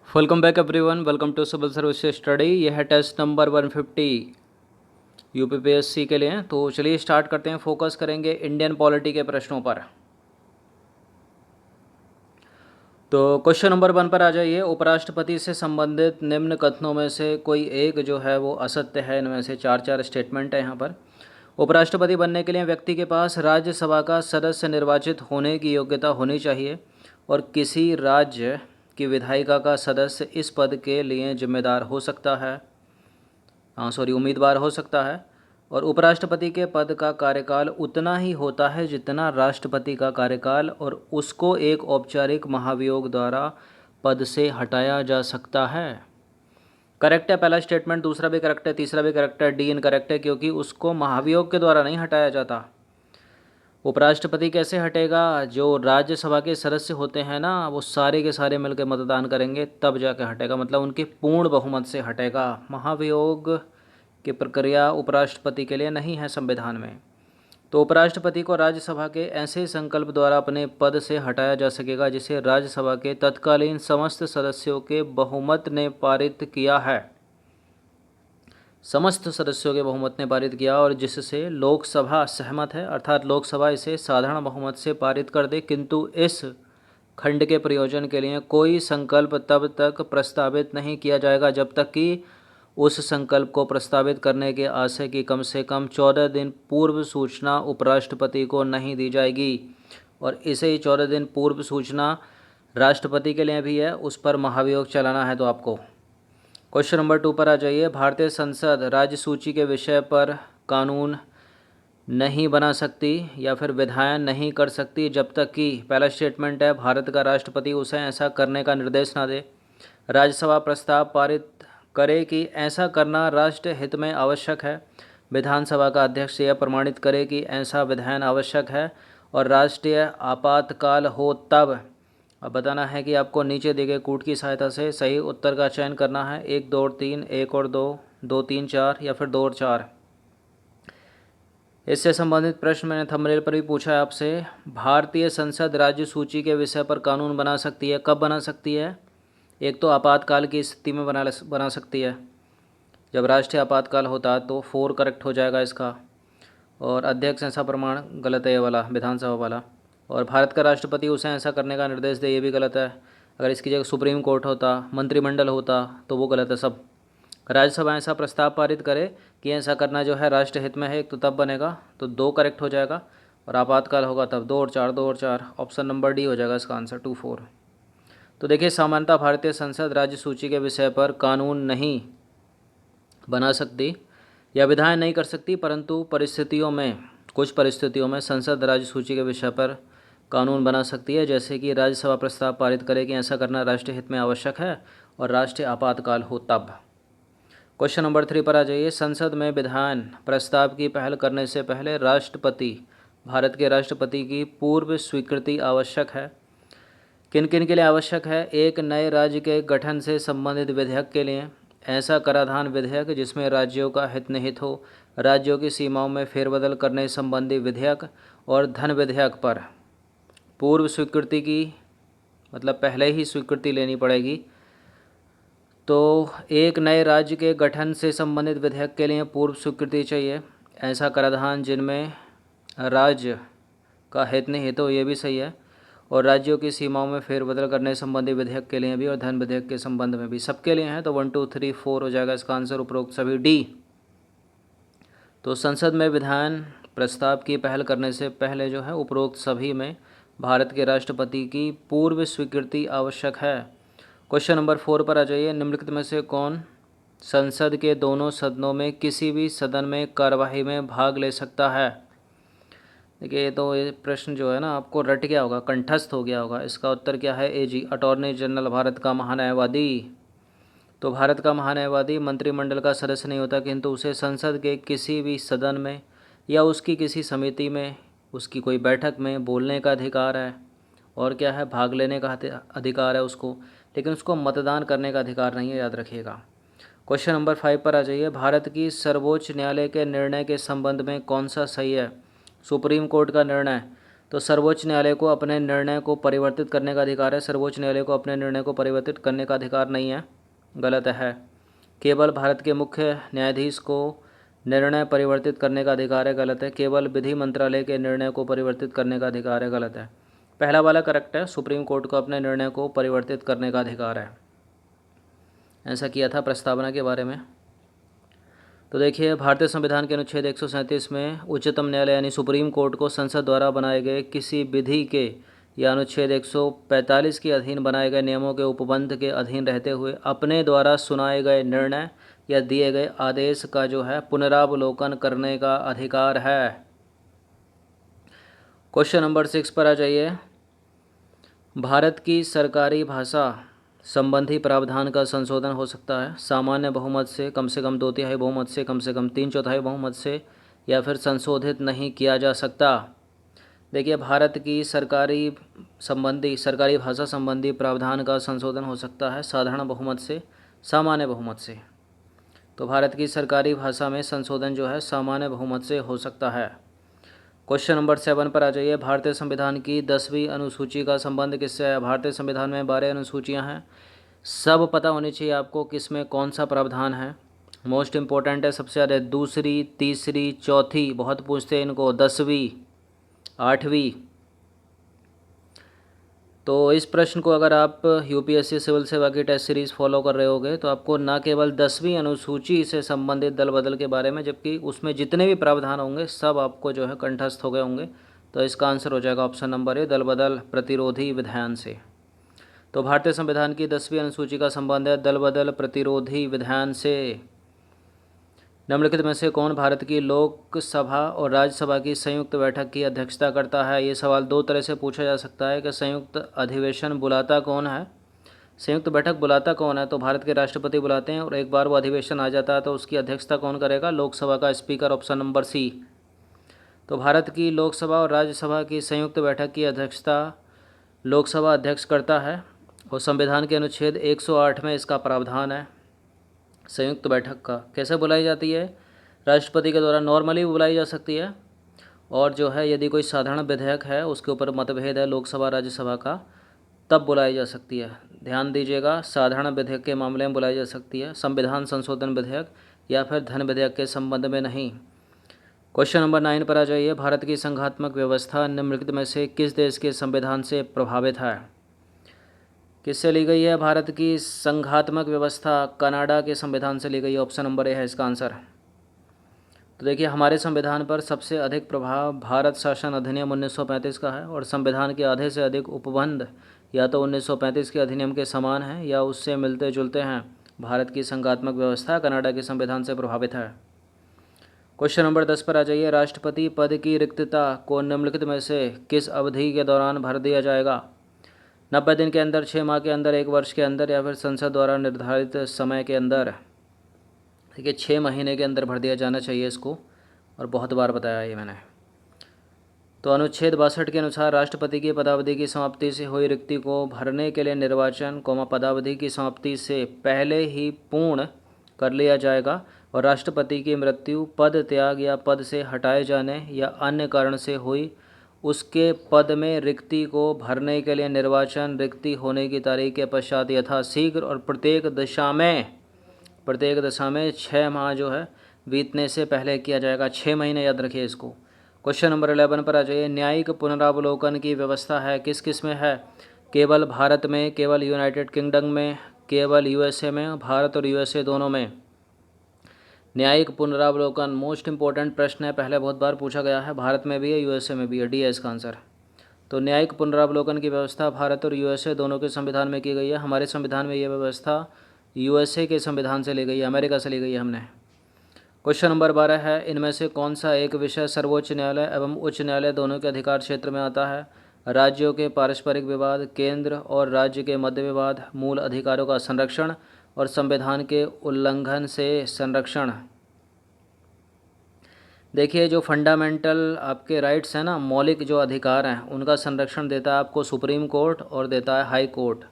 Welcome back everyone, welcome to civil service study. यह है test number 150 UPPSC के लिए। तो चलिए स्टार्ट करते हैं। फोकस करेंगे इंडियन पॉलिटी के प्रश्नों पर। तो क्वेश्चन नंबर 1 पर आ जाइए। उपराष्ट्रपति से संबंधित निम्न कथनों में से कोई एक जो है वो असत्य है। इनमें से चार स्टेटमेंट है यहाँ पर। उपराष्ट्रपति बनने के लिए व्यक्ति के पास राज्यसभा का सदस्य निर्वाचित होने की योग्यता होनी चाहिए और किसी राज्य की विधायिका का सदस्य इस पद के लिए जिम्मेदार हो सकता है, उम्मीदवार हो सकता है। और उपराष्ट्रपति के पद का कार्यकाल उतना ही होता है जितना राष्ट्रपति का कार्यकाल, और उसको एक औपचारिक महाभियोग द्वारा पद से हटाया जा सकता है। करेक्ट है पहला स्टेटमेंट, दूसरा भी करेक्ट है, तीसरा भी करेक्ट है, डी इनकरेक्ट है क्योंकि उसको महाभियोग के द्वारा नहीं हटाया जाता। उपराष्ट्रपति कैसे हटेगा? जो राज्यसभा के सदस्य होते हैं ना, वो सारे के सारे मिलकर मतदान करेंगे तब जाके हटेगा, मतलब उनके पूर्ण बहुमत से हटेगा। महाभियोग की प्रक्रिया उपराष्ट्रपति के लिए नहीं है संविधान में। तो उपराष्ट्रपति को राज्यसभा के ऐसे संकल्प द्वारा अपने पद से हटाया जा सकेगा जिसे राज्यसभा के तत्कालीन समस्त सदस्यों के बहुमत ने पारित किया है। समस्त सदस्यों के बहुमत ने पारित किया और जिससे लोकसभा सहमत है, अर्थात लोकसभा इसे साधारण बहुमत से पारित कर दे, किंतु इस खंड के प्रयोजन के लिए कोई संकल्प तब तक प्रस्तावित नहीं किया जाएगा जब तक कि उस संकल्प को प्रस्तावित करने के आशय की कम से कम 14 दिन पूर्व सूचना उपराष्ट्रपति को नहीं दी जाएगी। और इसे ही 14 दिन पूर्व सूचना राष्ट्रपति के लिए भी है, उस पर महाभियोग चलाना है। तो आपको क्वेश्चन नंबर 2 पर आ जाइए। भारतीय संसद राज्य सूची के विषय पर कानून नहीं बना सकती या फिर विधायन नहीं कर सकती जब तक कि, पहला स्टेटमेंट है, भारत का राष्ट्रपति उसे ऐसा करने का निर्देश ना दे। राज्यसभा प्रस्ताव पारित करे कि ऐसा करना राष्ट्र हित में आवश्यक है। विधानसभा का अध्यक्ष यह प्रमाणित करे कि ऐसा विधायन आवश्यक है। और राष्ट्रीय आपातकाल हो तब। अब बताना है कि आपको नीचे दिए गए कूट की सहायता से सही उत्तर का चयन करना है। 1 2 और 3, 1 और 2, 2 3 4 या फिर 2 और 4। इससे संबंधित प्रश्न मैंने थंबनेल पर भी पूछा है आपसे। भारतीय संसद राज्य सूची के विषय पर कानून बना सकती है। कब बना सकती है? एक तो आपातकाल की स्थिति में बना सकती है, जब राष्ट्रीय आपातकाल होता है, तो 4 करेक्ट हो जाएगा इसका। और अध्यक्ष ऐसा प्रमाण गलत है ये वाला, विधानसभा वाला। और भारत का राष्ट्रपति उसे ऐसा करने का निर्देश दे, ये भी गलत है। अगर इसकी जगह सुप्रीम कोर्ट होता, मंत्रिमंडल होता, तो वो गलत है सब। राज्यसभा ऐसा प्रस्ताव पारित करे कि ऐसा करना जो है राष्ट्र हित में है, एक तो तब बनेगा, तो 2 करेक्ट हो जाएगा। और आपातकाल होगा तब 2 और 4, 2 और 4। ऑप्शन नंबर डी हो जाएगा इसका आंसर, 2 4। तो देखिए, सामान्यतः भारतीय संसद राज्य सूची के विषय पर कानून नहीं बना सकती या विधायन नहीं कर सकती, परंतु कुछ परिस्थितियों में संसद राज्य सूची के विषय पर कानून बना सकती है, जैसे कि राज्यसभा प्रस्ताव पारित करे कि ऐसा करना राष्ट्रीय हित में आवश्यक है और राष्ट्रीय आपातकाल हो तब। क्वेश्चन नंबर 3 पर आ जाइए। संसद में विधायन प्रस्ताव की पहल करने से पहले भारत के राष्ट्रपति की पूर्व स्वीकृति आवश्यक है। किन किन के लिए आवश्यक है? एक, नए राज्य के गठन से संबंधित विधेयक के लिए। ऐसा कराधान विधेयक जिसमें राज्यों का हित निहित हो, राज्यों की सीमाओं में फेरबदल करने संबंधी विधेयक और धन विधेयक पर पूर्व स्वीकृति की, मतलब पहले ही स्वीकृति लेनी पड़ेगी। तो एक, नए राज्य के गठन से संबंधित विधेयक के लिए पूर्व स्वीकृति चाहिए। ऐसा कराधान जिनमें राज्य का हित निहित हो, ये भी सही है। और राज्यों की सीमाओं में फेरबदल करने संबंधी विधेयक के लिए भी और धन विधेयक के संबंध में भी, सबके लिए है। तो 1 2 3 4 हो जाएगा इसका आंसर, उपरोक्त सभी डी। तो संसद में विधायन प्रस्ताव की पहल करने से पहले जो है उपरोक्त सभी में भारत के राष्ट्रपति की पूर्व स्वीकृति आवश्यक है। क्वेश्चन नंबर 4 पर आ जाइए। निम्नलिखित में से कौन संसद के दोनों सदनों में किसी भी सदन में कार्यवाही में भाग ले सकता है? देखिए, तो ये प्रश्न जो है ना आपको रट गया होगा, कंठस्थ हो गया होगा। इसका उत्तर क्या है? एजी, अटॉर्नी जनरल, भारत का महान्यायवादी। तो भारत का महान्यायवादी मंत्रिमंडल का सदस्य नहीं होता, किंतु उसे संसद के किसी भी सदन में या उसकी किसी समिति में, उसकी कोई बैठक में बोलने का अधिकार है। और क्या है? भाग लेने का अधिकार है उसको, लेकिन उसको मतदान करने का अधिकार नहीं है, याद रखिएगा। क्वेश्चन नंबर 5 पर आ जाइए। भारत की सर्वोच्च न्यायालय के निर्णय के संबंध में कौन सा सही है? सुप्रीम कोर्ट का निर्णय तो सर्वोच्च न्यायालय को अपने निर्णय को परिवर्तित करने का अधिकार है। सर्वोच्च न्यायालय को अपने निर्णय को परिवर्तित करने का अधिकार नहीं है, गलत है। केवल भारत के मुख्य न्यायाधीश को निर्णय परिवर्तित करने का अधिकार है, गलत है। केवल विधि मंत्रालय के निर्णय को परिवर्तित करने का अधिकार है, गलत है। पहला वाला करेक्ट है, सुप्रीम कोर्ट को अपने निर्णय को परिवर्तित करने का अधिकार है। ऐसा किया था प्रस्तावना के बारे में। तो देखिए, भारतीय संविधान के अनुच्छेद 137 में उच्चतम न्यायालय यानी सुप्रीम कोर्ट को संसद द्वारा बनाए गए किसी विधि के या अनुच्छेद 145 के अधीन बनाए गए नियमों के उपबंध के अधीन रहते हुए अपने द्वारा सुनाए गए निर्णय या दिए गए आदेश का जो है पुनरावलोकन करने का अधिकार है। क्वेश्चन नंबर 6 पर आ जाइए। भारत की सरकारी भाषा संबंधी प्रावधान का संशोधन हो सकता है सामान्य बहुमत से कम 2/3 बहुमत से कम 3/4 बहुमत से, या फिर संशोधित नहीं किया जा सकता। देखिए, भारत की सरकारी भाषा संबंधी प्रावधान का संशोधन हो सकता है साधारण बहुमत से सामान्य बहुमत से। तो भारत की सरकारी भाषा में संशोधन जो है सामान्य बहुमत से हो सकता है। क्वेश्चन नंबर 7 पर आ जाइए। भारतीय संविधान की 10वीं अनुसूची का संबंध किससे है? भारतीय संविधान में 12 अनुसूचियाँ हैं, सब पता होनी चाहिए आपको किस में कौन सा प्रावधान है। मोस्ट इम्पोर्टेंट है सबसे ज़्यादा, दूसरी, तीसरी, चौथी, बहुत पूछते हैं इनको, 10वीं, 8वीं। तो इस प्रश्न को अगर आप यूपीएससी सिविल सेवा की टेस्ट सीरीज़ फॉलो कर रहे होगे तो आपको न केवल 10वीं अनुसूची से संबंधित दल बदल के बारे में, जबकि उसमें जितने भी प्रावधान होंगे सब आपको जो है कंठस्थ हो गए होंगे। तो इसका आंसर हो जाएगा ऑप्शन नंबर ए, दल बदल प्रतिरोधी विधान से। तो भारतीय संविधान की 10वीं अनुसूची का संबंध है दल बदल प्रतिरोधी विधान से। निम्नलिखित में से कौन भारत की लोकसभा और राज्यसभा की संयुक्त बैठक की अध्यक्षता करता है? ये सवाल दो तरह से पूछा जा सकता है कि संयुक्त अधिवेशन बुलाता कौन है, संयुक्त बैठक बुलाता कौन है। तो भारत के राष्ट्रपति बुलाते हैं, और एक बार वो अधिवेशन आ जाता है तो उसकी अध्यक्षता कौन करेगा? लोकसभा का स्पीकर, ऑप्शन नंबर सी। तो भारत की लोकसभा और राज्यसभा की संयुक्त बैठक की अध्यक्षता लोकसभा अध्यक्ष करता है, और संविधान के अनुच्छेद 108 में इसका प्रावधान है। संयुक्त बैठक का कैसे बुलाई जाती है? राष्ट्रपति के द्वारा नॉर्मली बुलाई जा सकती है, और जो है यदि कोई साधारण विधेयक है उसके ऊपर मतभेद है लोकसभा राज्यसभा का, तब बुलाई जा सकती है। ध्यान दीजिएगा, साधारण विधेयक के मामले में बुलाई जा सकती है, संविधान संशोधन विधेयक या फिर धन विधेयक के संबंध में नहीं। क्वेश्चन नंबर 9 पर आ जाइए। भारत की संघात्मक व्यवस्था निम्नलिखित में से किस देश के संविधान से प्रभावित है? किससे ली गई है भारत की संघात्मक व्यवस्था? कनाडा के संविधान से ली गई है, ऑप्शन नंबर ए है इसका आंसर। तो देखिए, हमारे संविधान पर सबसे अधिक प्रभाव भारत शासन अधिनियम 1935 का है, और संविधान के आधे से अधिक उपबंध या तो 1935 के अधिनियम के समान हैं या उससे मिलते जुलते हैं। भारत की संघात्मक व्यवस्था कनाडा के संविधान से प्रभावित है। क्वेश्चन नंबर 10 पर आ जाइए। राष्ट्रपति पद की रिक्तता को निम्नलिखित में से किस अवधि के दौरान भर दिया जाएगा? 90 दिन के अंदर, 6 माह के अंदर, 1 वर्ष के अंदर, या फिर संसद द्वारा निर्धारित समय के अंदर? देखिए, 6 महीने के अंदर भर दिया जाना चाहिए इसको, और बहुत बार बताया ये मैंने। तो अनुच्छेद 62 के अनुसार राष्ट्रपति की पदावधि की समाप्ति से हुई रिक्ति को भरने के लिए निर्वाचन पदावधि की समाप्ति से पहले ही पूर्ण कर लिया जाएगा, और राष्ट्रपति की मृत्यु, पद त्याग या पद से हटाए जाने या अन्य कारण से हुई उसके पद में रिक्ति को भरने के लिए निर्वाचन रिक्ति होने की तारीख के पश्चात यथाशीघ्र और प्रत्येक दशा में 6 माह जो है बीतने से पहले किया जाएगा। 6 महीने याद रखिए इसको। क्वेश्चन नंबर 11 पर आ जाइए। न्यायिक पुनरावलोकन की व्यवस्था है किस किस में है? केवल भारत में, केवल यूनाइटेड किंगडम में, केवल यूएसए में, भारत और यूएसए दोनों में। न्यायिक पुनरावलोकन मोस्ट इंपॉर्टेंट प्रश्न है, पहले बहुत बार पूछा गया है। भारत में भी है, यूएसए में भी है, डी है इसका आंसर। तो न्यायिक पुनरावलोकन की व्यवस्था भारत और यूएसए दोनों के संविधान में की गई है। हमारे संविधान में यह व्यवस्था यूएसए के संविधान से ली गई है, अमेरिका से ली गई है हमने। क्वेश्चन नंबर 12 है, इनमें से कौन सा एक विषय सर्वोच्च न्यायालय एवं उच्च न्यायालय दोनों के अधिकार क्षेत्र में आता है? राज्यों के पारस्परिक विवाद, केंद्र और राज्य के मध्य विवाद, मूल अधिकारों का संरक्षण और संविधान के उल्लंघन से संरक्षण। देखिए, जो फंडामेंटल आपके राइट्स हैं ना, मौलिक जो अधिकार हैं, उनका संरक्षण देता है आपको सुप्रीम कोर्ट और देता है हाई कोर्ट।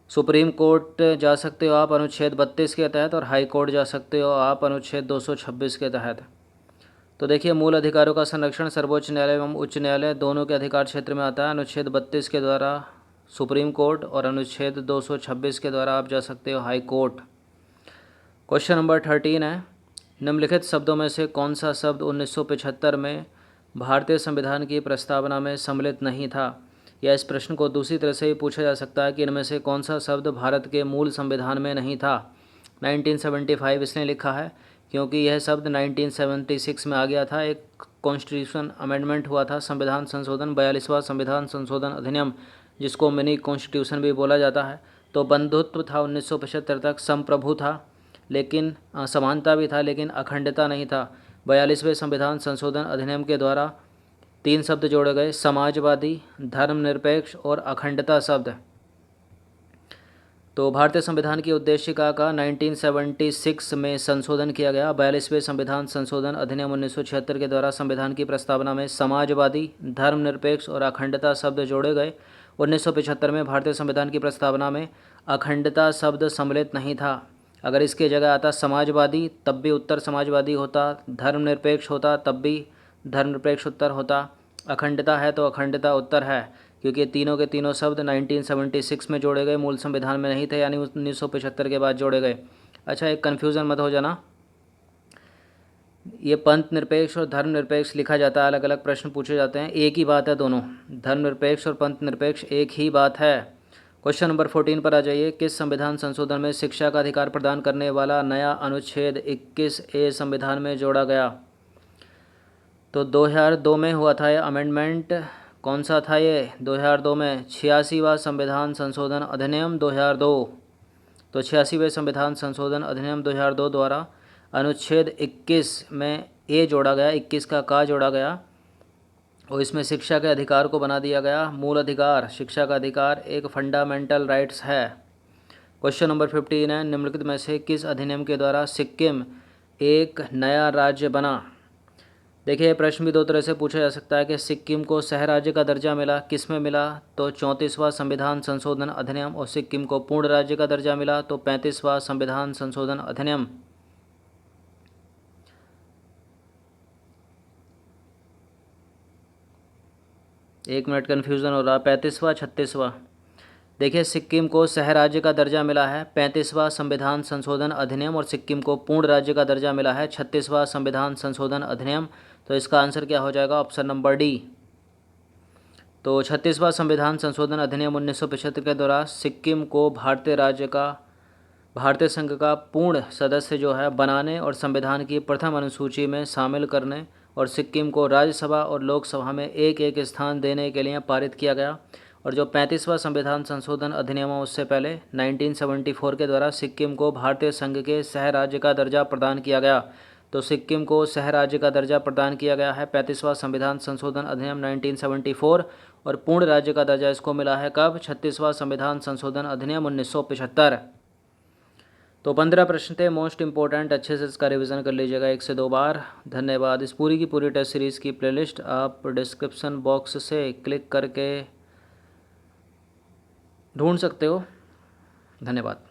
सुप्रीम कोर्ट जा सकते हो आप अनुच्छेद 32 के तहत, और हाई कोर्ट जा सकते हो आप अनुच्छेद 226 के तहत। तो देखिए, मूल अधिकारों का संरक्षण सर्वोच्च न्यायालय एवं उच्च न्यायालय दोनों के अधिकार क्षेत्र में आता है। अनुच्छेद 32 के द्वारा सुप्रीम कोर्ट और अनुच्छेद 226 के द्वारा आप जा सकते हो हाई कोर्ट। क्वेश्चन नंबर 13 है, निम्नलिखित शब्दों में से कौन सा शब्द 1975 में भारतीय संविधान की प्रस्तावना में सम्मिलित नहीं था? या इस प्रश्न को दूसरी तरह से भी पूछा जा सकता है कि इनमें से कौन सा शब्द भारत के मूल संविधान में नहीं था? 1975 इसने लिखा है क्योंकि यह शब्द 1976 में आ गया था। एक कॉन्स्टिट्यूशन अमेंडमेंट हुआ था, संविधान संशोधन, 42वां संविधान संशोधन अधिनियम, जिसको मिनी कॉन्स्टिट्यूशन भी बोला जाता है। तो बंधुत्व था 1975 तक, संप्रभु था लेकिन समानता भी था लेकिन अखंडता नहीं था। 42वें संविधान संशोधन अधिनियम के द्वारा 3 शब्द जोड़े गए, समाजवादी, धर्मनिरपेक्ष और अखंडता शब्द। तो भारतीय संविधान की उद्देशिका का 1976 में संशोधन किया गया। 42वें संविधान संशोधन अधिनियम 1976 के द्वारा संविधान की प्रस्तावना में समाजवादी, धर्मनिरपेक्ष और अखंडता शब्द जोड़े गए। 1975 में भारतीय संविधान की प्रस्तावना में अखंडता शब्द सम्मिलित नहीं था। अगर इसकी जगह आता समाजवादी तब भी उत्तर समाजवादी होता, धर्मनिरपेक्ष होता तब भी धर्मनिरपेक्ष उत्तर होता, अखंडता है तो अखंडता उत्तर है, क्योंकि तीनों के तीनों शब्द 1976 में जोड़े गए, मूल संविधान में नहीं थे, यानी 1975 के बाद जोड़े गए। अच्छा, एक कन्फ्यूज़न मत हो जाना, ये पंथ निरपेक्ष और धर्मनिरपेक्ष लिखा जाता है, अलग अलग प्रश्न पूछे जाते हैं, एक ही बात है दोनों, धर्मनिरपेक्ष और पंथ निरपेक्ष एक ही बात है। क्वेश्चन नंबर 14 पर आ जाइए, किस संविधान संशोधन में शिक्षा का अधिकार प्रदान करने वाला नया अनुच्छेद 21A संविधान में जोड़ा गया? तो 2002 में हुआ था ये अमेंडमेंट। कौन सा था ये? 2002 में 86वां संविधान संशोधन अधिनियम 2002। तो 86वें संविधान संशोधन अधिनियम 2002 द्वारा अनुच्छेद 21 में ए जोड़ा गया, 21 का जोड़ा गया और इसमें शिक्षा के अधिकार को बना दिया गया मूल अधिकार। शिक्षा का अधिकार एक फंडामेंटल राइट्स है। क्वेश्चन नंबर 15 है, निम्नलिखित में से किस अधिनियम के द्वारा सिक्किम एक नया राज्य बना? देखिए, प्रश्न भी दो तरह से पूछा जा सकता है कि सिक्किम को सह राज्य का दर्जा मिला, किस में मिला? तो 34वां संविधान संशोधन अधिनियम। और सिक्किम को पूर्ण राज्य का दर्जा मिला तो 35वां संविधान संशोधन अधिनियम। एक मिनट कन्फ्यूज़न हो रहा, 35वां 36वां? देखिए, सिक्किम को सह राज्य का दर्जा मिला है 35वां संविधान संशोधन अधिनियम और सिक्किम को पूर्ण राज्य का दर्जा मिला है 36वां संविधान संशोधन अधिनियम। तो इसका आंसर क्या हो जाएगा? Option number D. तो 36वां संविधान संशोधन अधिनियम 1975 के द्वारा सिक्किम को भारतीय संघ का पूर्ण सदस्य जो है बनाने और संविधान की प्रथम अनुसूची में शामिल करने और सिक्किम को राज्यसभा और लोकसभा में एक एक स्थान देने के लिए पारित किया गया। और जो 35वां संविधान संशोधन अधिनियम उससे पहले 1974 के द्वारा सिक्किम को भारतीय संघ के सह राज्य का दर्जा प्रदान किया गया। तो सिक्किम को सह राज्य का दर्जा प्रदान किया गया है 35वां संविधान संशोधन अधिनियम 1974 और पूर्ण राज्य का दर्जा इसको मिला है कब? 36वां संविधान संशोधन अधिनियम 1975। तो 15 प्रश्न थे मोस्ट इंपॉर्टेंट, अच्छे से इसका रिवीजन कर लीजिएगा 1 से 2 बार। धन्यवाद। इस पूरी की पूरी टेस्ट सीरीज़ की प्लेलिस्ट आप डिस्क्रिप्शन बॉक्स से क्लिक करके ढूंढ सकते हो। धन्यवाद।